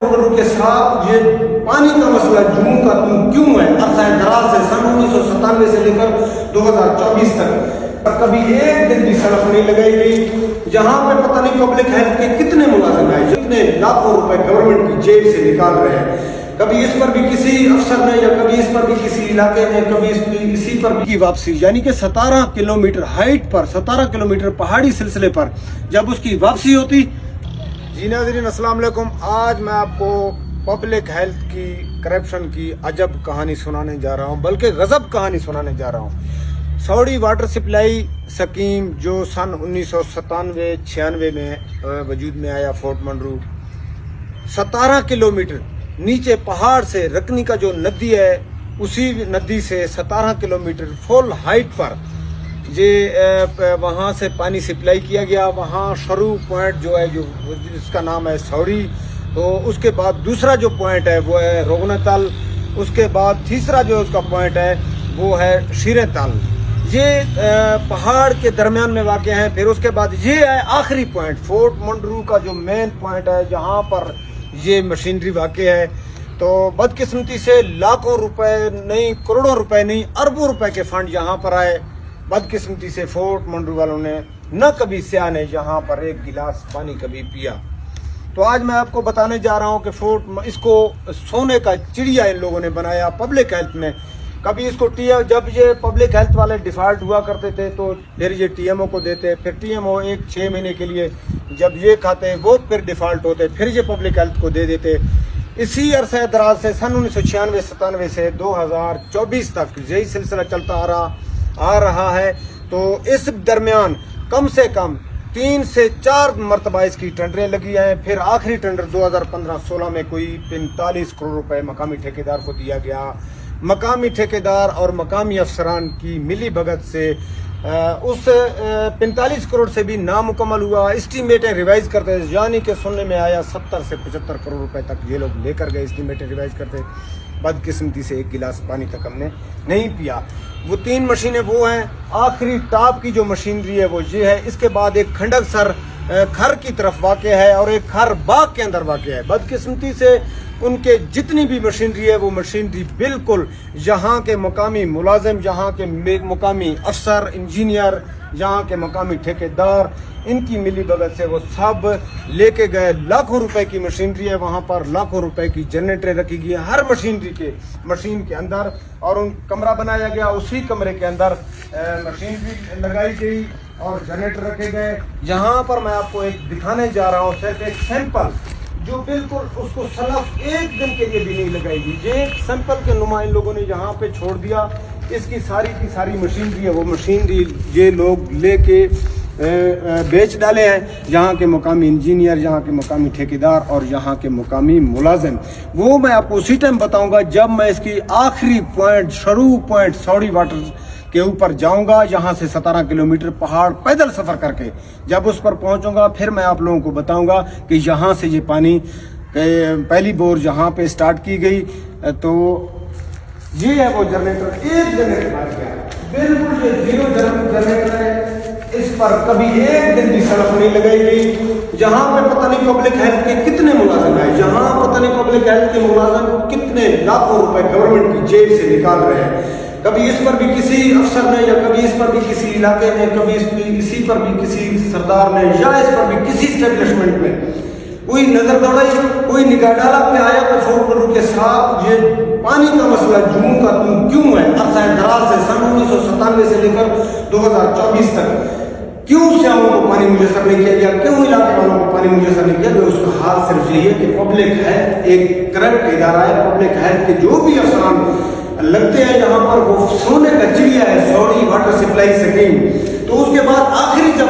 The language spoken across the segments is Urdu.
کے ساتھ یہ پانی کا مسئلہ جموں کا کیوں ہے عرصہ دراز سے سن 1997 سے لے کر 2024 تک کبھی ایک دن بھی سڑک نہیں لگائی گئی، جہاں پہ پتہ نہیں پبلک ہیلتھ کے کتنے ملازم ہیں جتنے لاکھوں روپے گورنمنٹ کی جیب سے نکال رہے ہیں، کبھی اس پر بھی کسی افسر نے یا کبھی اس پر بھی کسی علاقے میں کبھی اسی پر بھی کی واپسی، یعنی کہ 17 کلومیٹر ہائٹ پر 17 کلومیٹر پہاڑی سلسلے پر جب اس کی واپسی ہوتی۔ جی ناظرین السلام علیکم، آج میں آپ کو پبلک ہیلتھ کی کرپشن کی عجب کہانی سنانے جا رہا ہوں، بلکہ غضب کہانی سنانے جا رہا ہوں۔ سوڑی واٹر سپلائی سکیم جو سن 1997-96 میں وجود میں آیا فورٹ منرو، 17 کلومیٹر نیچے پہاڑ سے رکنی کا جو ندی ہے اسی ندی سے 17 کلومیٹر فل ہائٹ پر یہ وہاں سے پانی سپلائی کیا گیا۔ وہاں شروع پوائنٹ جو ہے جو جس کا نام ہے سوڑی، تو اس کے بعد دوسرا جو پوائنٹ ہے وہ ہے روگنتل، اس کے بعد تیسرا جو اس کا پوائنٹ ہے وہ ہے شیرے تل، یہ پہاڑ کے درمیان میں واقع ہیں۔ پھر اس کے بعد یہ ہے آخری پوائنٹ فورٹ منرو کا جو مین پوائنٹ ہے جہاں پر یہ مشینری واقع ہے۔ تو بدقسمتی سے لاکھوں روپے نہیں، کروڑوں روپے نہیں، اربوں روپے کے فنڈ یہاں پر آئے۔ بدقسمتی سے فورٹ منرو والوں نے نہ کبھی سیاح نے یہاں پر ایک گلاس پانی کبھی پیا۔ تو آج میں آپ کو بتانے جا رہا ہوں کہ اس کو سونے کا چڑیا ان لوگوں نے بنایا پبلک ہیلتھ میں۔ کبھی اس کو جب یہ پبلک ہیلتھ والے ڈیفالٹ ہوا کرتے تھے تو پھر یہ ٹی ایم او کو دیتے، پھر ٹی ایم او 6 مہینے کے لیے جب یہ کھاتے وہ پھر ڈیفالٹ ہوتے، پھر یہ پبلک ہیلتھ کو دے دیتے۔ اسی عرصہ دراز سے سن 1996-97 سے 2024 تک یہی سلسلہ چلتا آ رہا ہے۔ تو اس درمیان کم سے کم 3 سے 4 مرتبہ اس کی ٹینڈریں لگی ہیں۔ پھر آخری ٹینڈر 2015-16 میں کوئی 45 کروڑ روپے مقامی ٹھیکیدار کو دیا گیا۔ مقامی ٹھیکیدار اور مقامی افسران کی ملی بھگت سے اس 45 کروڑ سے بھی نامکمل ہوا۔ اسٹیمیٹیں ریوائز کرتے، یعنی کہ سننے میں آیا 70 سے 75 کروڑ روپے تک یہ لوگ لے کر گئے اسٹیمیٹیں ریوائز کرتے۔ بدقسمتی سے ایک گلاس پانی تک ہم نے نہیں پیا۔ وہ 3 مشینیں وہ ہیں، آخری ٹاپ کی جو مشینری ہے وہ یہ ہے، اس کے بعد ایک کھنڈک سر کھر کی طرف واقع ہے اور ایک کھر باغ کے اندر واقع ہے۔ بدقسمتی سے ان کے جتنی بھی مشینری ہے وہ مشینری بالکل یہاں کے مقامی ملازم، یہاں کے مقامی افسر، انجینئر، یہاں کے مقامی ٹھیکیدار، ان کی ملی بھگت سے وہ سب لے کے گئے۔ لاکھوں روپے کی مشینری ہے وہاں پر، لاکھوں روپے کی جنریٹر رکھی گئی ہے ہر مشین کے اندر، اور ان کمرہ بنایا گیا، اسی کمرے کے اندر مشینری لگائی گئی اور جنریٹر رکھے گئے۔ یہاں پر میں آپ کو ایک دکھانے جا رہا ہوں صرف ایک سیمپل جو بالکل اس کو سلف ایک دن کے لیے بھی نہیں لگائی گئی۔ یہ ایک سیمپل کے نما ان لوگوں نے یہاں پہ چھوڑ دیا۔ اس کی ساری مشینری ہے وہ مشینری یہ لوگ لے کے بیچ ڈالے ہیں۔ یہاں کے مقامی انجینئر، یہاں کے مقامی ٹھیکیدار اور یہاں کے مقامی ملازم، وہ میں آپ کو اسی ٹائم بتاؤں گا جب میں اس کی آخری پوائنٹ شروع پوائنٹ سوڑی واٹر کے اوپر جاؤں گا، یہاں سے 17 کلومیٹر پہاڑ پیدل سفر کر کے جب اس پر پہنچوں گا پھر میں آپ لوگوں کو بتاؤں گا کہ یہاں سے یہ پانی پہلی بور یہاں پہ سٹارٹ کی گئی۔ تو یہ ہے وہ جنریٹر، ایک جنریٹر مار گیا، بالکل یہ 0 جنریٹر ہے۔ اس پر کبھی ایک دن بھی سڑک نہیں لگائی گئی، جہاں پہ پتہ نہیں پبلک ہیلتھ کے کتنے ملازم ہیں، یہاں پتہ نہیں پبلک ہیلتھ کے ملازم کتنے لاکھوں روپے گورنمنٹ کی جیب سے نکال رہے ہیں، کبھی اس پر بھی کسی افسر نے یا کبھی اس پر بھی کسی علاقے میں کبھی اسی پر بھی کسی سردار نے یا اس پر بھی کسی اسٹیبلشمنٹ میں کوئی نظر دوڑائی، کوئی نگاہ ڈالا پہ آیا تو فورٹ منرو کے ساتھ یہ پانی کا مسئلہ جموں کا کیوں ہے عرصہ دراز سے سن 1997 سے لے کر 2024 تک کیوں سیاحوں کو پانی میسر نہیں کیا گیا، کیوں علاقے والوں کو پانی میسر نہیں کیا گیا؟ اس کا حال صرف یہی ہے کہ پبلک ہیلتھ ایک کرپٹ ادارہ ہے۔ پبلک ہیلتھ کے جو بھی افسران لگتے ہیں یہاں پر وہ سونے کا چڑیا ہے، سوڑی واٹر سپلائی سکیم۔ تو اس کے بعد آخری جب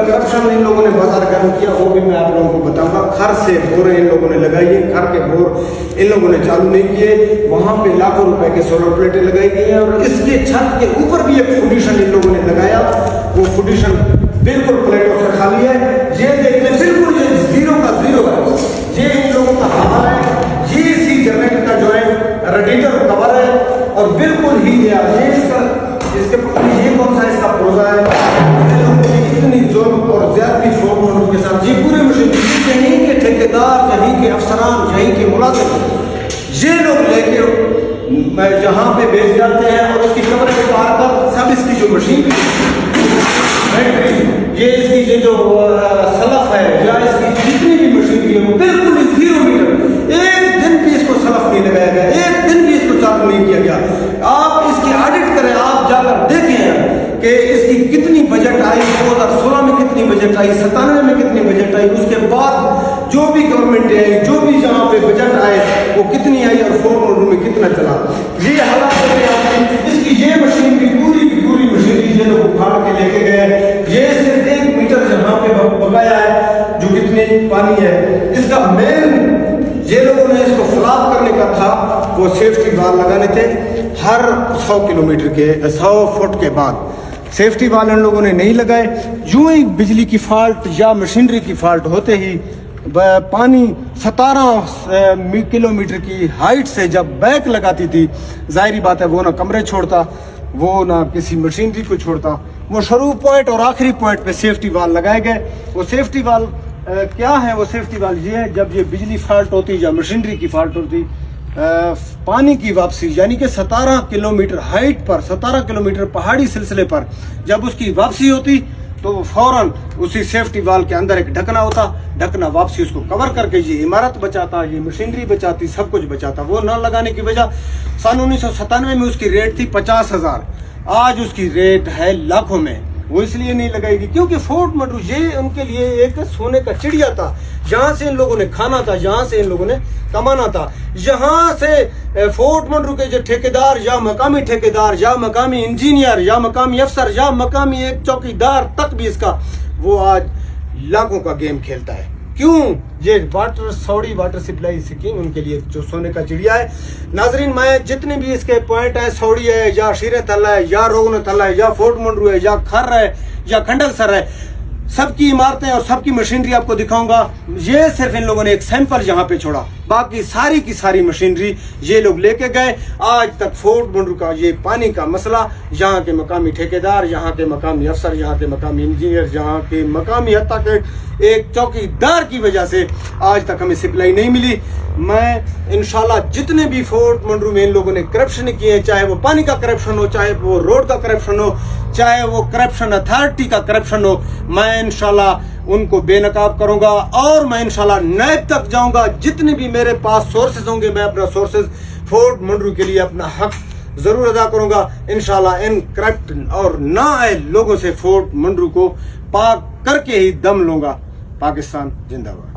کرپشن ان لوگوں نے بازار گرم کیا وہ بھی میں آپ لوگوں کو بتاؤں گا۔ کھر سے بوریں ان لوگوں نے لگائی ہیں، کھر کے بور ان لوگوں نے چالو نہیں کیے، وہاں پہ لاکھوں روپے کے سولر پلیٹیں لگائی گئی ہیں، اور اس کے چھت کے اوپر بھی ایک فوڈیشن ان لوگوں نے لگایا، وہ فوڈیشن بالکل پلیٹوں سے خالی ہے۔ یہ دیکھیں بالکل یہ 0 کا 0 ہے، یہ ان لوگوں کا حال ہے۔ یہ اسی جنریٹر کا جو ہے ریڈیٹر کور ہے اور بالکل ہی اس کے یہ کون سا اس کا پروزہ ہے، اتنی ظلم اور زیادتی فورٹ منرو کے ساتھ یہ پورے مشین یہیں کے ٹھیکیدار، یہیں کے افسران، یہیں کے کے ملازم یہ لوگ لے کے جہاں پہ بیچ جاتے ہیں اور اس کی کمرے میں پار کر سب اس کی جو مشین یہ اس کی یہ جو سلف ہے یا اس کی جتنی بھی مشینری ہے وہ بالکل 0 میٹر، ایک دن بھی اس کو سلف نہیں لگایا گیا، ایک دن بھی اس کو چالو نہیں کیا گیا. آپ اس کی آڈٹ کریں، آپ جا کر دیکھیں کہ اس کی کتنی بجٹ آئی، 2016 میں کتنی بجٹ آئی، 97 میں کتنی بجٹ آئی، اس کے بعد جو بھی گورنمنٹ آئی، جو بھی جہاں پہ بجٹ آئے وہ کتنی آئی اور فورٹ منڈو میں کتنا چلا. یہ حالات اس کی یہ مشین کی پوری مشینری یہ لوگ اٹھا کے لے کے گئے. یہ صرف 1 میٹر جہاں پہ بقایا ہے جو کتنے پانی ہے، اس کا مین یہ لوگوں نے اس کو فلاب کرنے کا تھا، وہ سیفٹی وال لگانے تھے ہر 100 کلومیٹر کے 100 فٹ کے بعد. سیفٹی وال ان لوگوں نے نہیں لگائے. یوں ہی بجلی کی فالٹ یا مشینری کی فالٹ ہوتے ہی پانی 17 کلومیٹر کی ہائٹ سے جب بیک لگاتی تھی، ظاہری بات ہے وہ نہ کمرے چھوڑتا، وہ نہ کسی مشینری کو چھوڑتا. وہ شروع پوائنٹ اور آخری پوائنٹ پہ سیفٹی وال لگائے گئے. وہ سیفٹی وال کیا ہے؟ وہ سیفٹی وال یہ ہے جب یہ بجلی فالٹ ہوتی یا مشینری کی فالٹ ہوتی، پانی کی واپسی یعنی کہ 17 کلومیٹر ہائٹ پر، 17 کلومیٹر پہاڑی سلسلے پر جب اس کی واپسی ہوتی تو وہ فوراً اسی سیفٹی وال کے اندر ایک ڈھکنا ہوتا، ڈھکنا واپسی اس کو کور کر کے یہ عمارت بچاتا، یہ مشینری بچاتی، سب کچھ بچاتا. وہ نہ لگانے کی وجہ سن 1997 میں اس کی ریٹ تھی 50,000، آج اس کی ریٹ ہے لاکھوں میں. وہ اس لیے نہیں لگائے گی کیونکہ فورٹ منڈو یہ ان کے لیے ایک سونے کا چڑیا تھا، جہاں سے ان لوگوں نے کھانا تھا، جہاں سے ان لوگوں نے کمانا تھا. یہاں سے فورٹ منڈو کے جو ٹھیکیدار یا مقامی ٹھیکیدار یا مقامی انجینئر یا مقامی افسر یا مقامی ایک چوکیدار تک بھی اس کا وہ آج لاکھوں کا گیم کھیلتا ہے. کیوں؟ یہ سعودی واٹر سپلائی اسکیم ان کے لیے جو سونے کا چڑیا ہے. ناظرین، میں جتنے بھی اس کے پوائنٹ ہیں، سعودی ہے یا شیر تھل ہے یا روغن تھل ہے یا فورٹ منڈو ہے یا کھر ہے یا کھنڈل سر ہے، سب کی عمارتیں اور سب کی مشینری آپ کو دکھاؤں گا. یہ صرف ان لوگوں نے ایک سیمپل یہاں پہ چھوڑا، باقی ساری کی ساری مشینری یہ لوگ لے کے گئے. آج تک فورٹ منڈو کا یہ پانی کا مسئلہ یہاں کے مقامی ٹھیکیدار، یہاں کے مقامی افسر، یہاں کے مقامی انجینئر، یہاں کے مقامی حتیٰ کہ ایک چوکیدار کی وجہ سے آج تک ہمیں سپلائی نہیں ملی. میں انشاءاللہ جتنے بھی فورٹ منڈو میں ان لوگوں نے کرپشن کیے ہیں، چاہے وہ پانی کا کرپشن ہو، چاہے وہ روڈ کا کرپشن ہو، چاہے وہ کرپشن اتھارٹی کا کرپشن ہو، میں انشاءاللہ ان کو بے نقاب کروں گا اور میں انشاءاللہ نیب تک جاؤں گا. جتنے بھی میرے پاس سورسز ہوں گے میں اپنا سورسز فورٹ منڈو کے لیے اپنا حق ضرور ادا کروں گا. انشاءاللہ ان کرپٹ اور نااہل لوگوں سے فورٹ منڈو کو پاک کر کے ہی دم لوں گا. پاکستان زندہ باد.